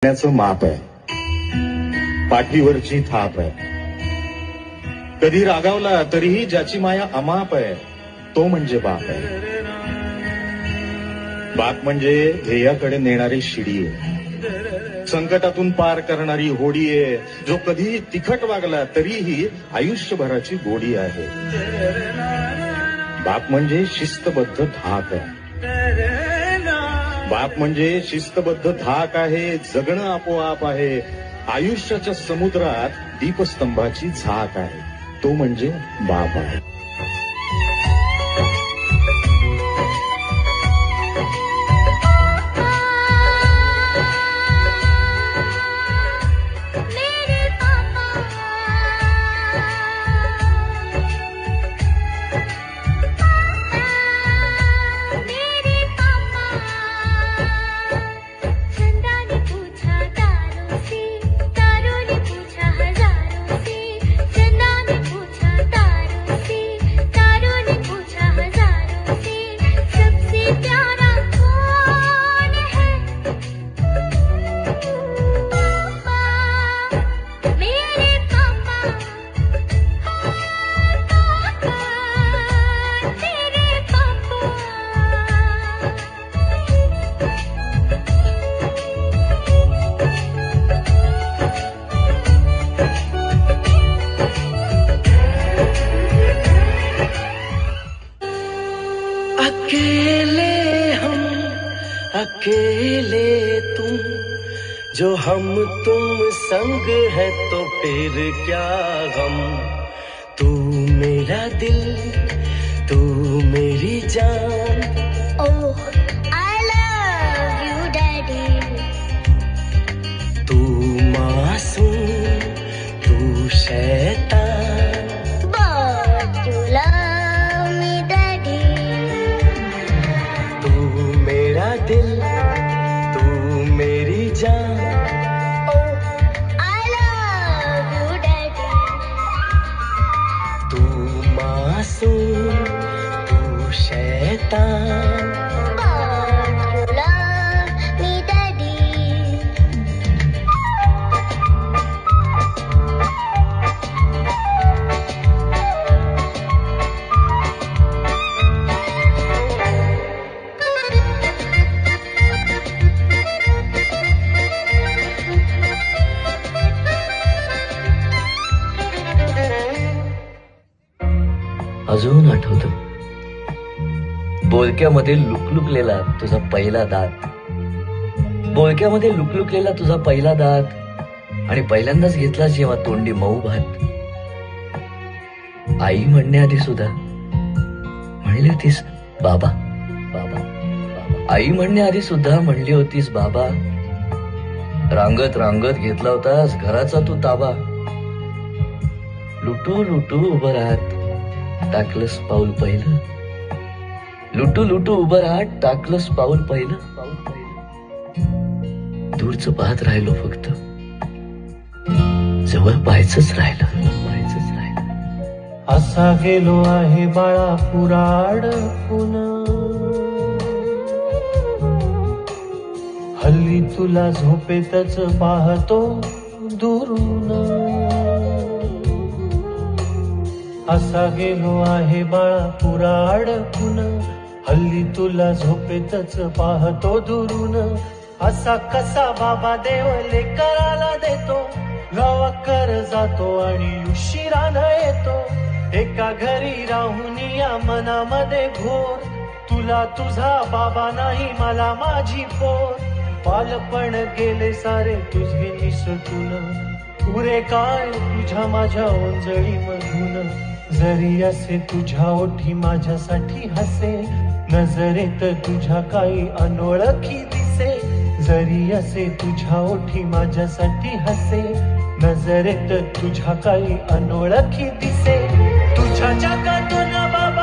चं माप आहे, पाठीवरची थाप आहे. कधी रागावला तरीही ज्याची माया अमाप आहे तो म्हणजे बाप आहे. बाप म्हणजे ध्येयाकडे नेणारी शिडी आहे, संकटातून पार करणारी होडी आहे. जो कधी तिखट वागला तरीही आयुष्यभराची गोडी आहे. बाप म्हणजे शिस्तबद्ध धाक आहे. बाप म्हणजे शिस्तबद्ध धाक आहे. जगणं आपोआप आहे. आयुष्याच्या समुद्रात दीपस्तंभाची झाक आहे. तो म्हणजे बाप आहे. अकेले हम अकेले तुम, जो हम तुम संग है तो फिर क्या गम. तू मेरा दिल, तू मेरी जान. Oh, I love you, Daddy. तू मासूम, तू शैतान. But you love me, Daddy. तू मेरा दिल, तू मेरी जान. Oh, I love you, Daddy. तू मासूम, तू शैतान. But you love me, Daddy. अजून आठवतं बोलक्यामध्ये लुकलुकलेला तुझा पहिला दात. बोलक्यामध्ये लुकलुकलेला तुझा पहिला दात आणि पहिल्यांदाच घेतला जेव्हा तोंडी मऊ भात. आई म्हणण्याआधी सुद्धा म्हणली होतीस बाबा बाबा बाबा. आई म्हणण्याआधी सुद्धा म्हणली होतीस बाबा. रांगत रांगत घेतला होतास घराचा तू ताबा. लुटू लुटू उभं राहत टाकलंस पाऊल पहिलं. लुटू लुटू उभं राहत टाकलंस पाऊल पहिलं. दूरचं पाहत राहिलो फक्त, जवळ पाहायचंच राहिलं. असा गेलो आहे बाळा पुराड पुन्हा. हल्ली तुला झोपेतच पाहतो दुरून. असा गेलो आहे बाळा पुराड पुन्हा. हल्ली तुला झोपेतच पाहतो दुरून. असा कसा बाबा देव लेकराला देतो, गावाकर जातो आणि उशिरानं येतो. एका घरी राहून या मनामध्ये घोर, तुला तुझा बाबा नाही मला माझी पोर. बालपण गेले सारे तुझे निसटून, पुरे काय तुझ्या माझ्या ओंजळी मधून. जरी असे तुझ्या ओठी माझ्यासाठी हसे, नजरेत तुझ्या काही अनोळखी दिसे. जरी असे तुझ्या ओठी माझ्यासाठी हसे, नजरेत तुझ्या काही अनोळखी दिसे. तुझ्या जगातून बाबा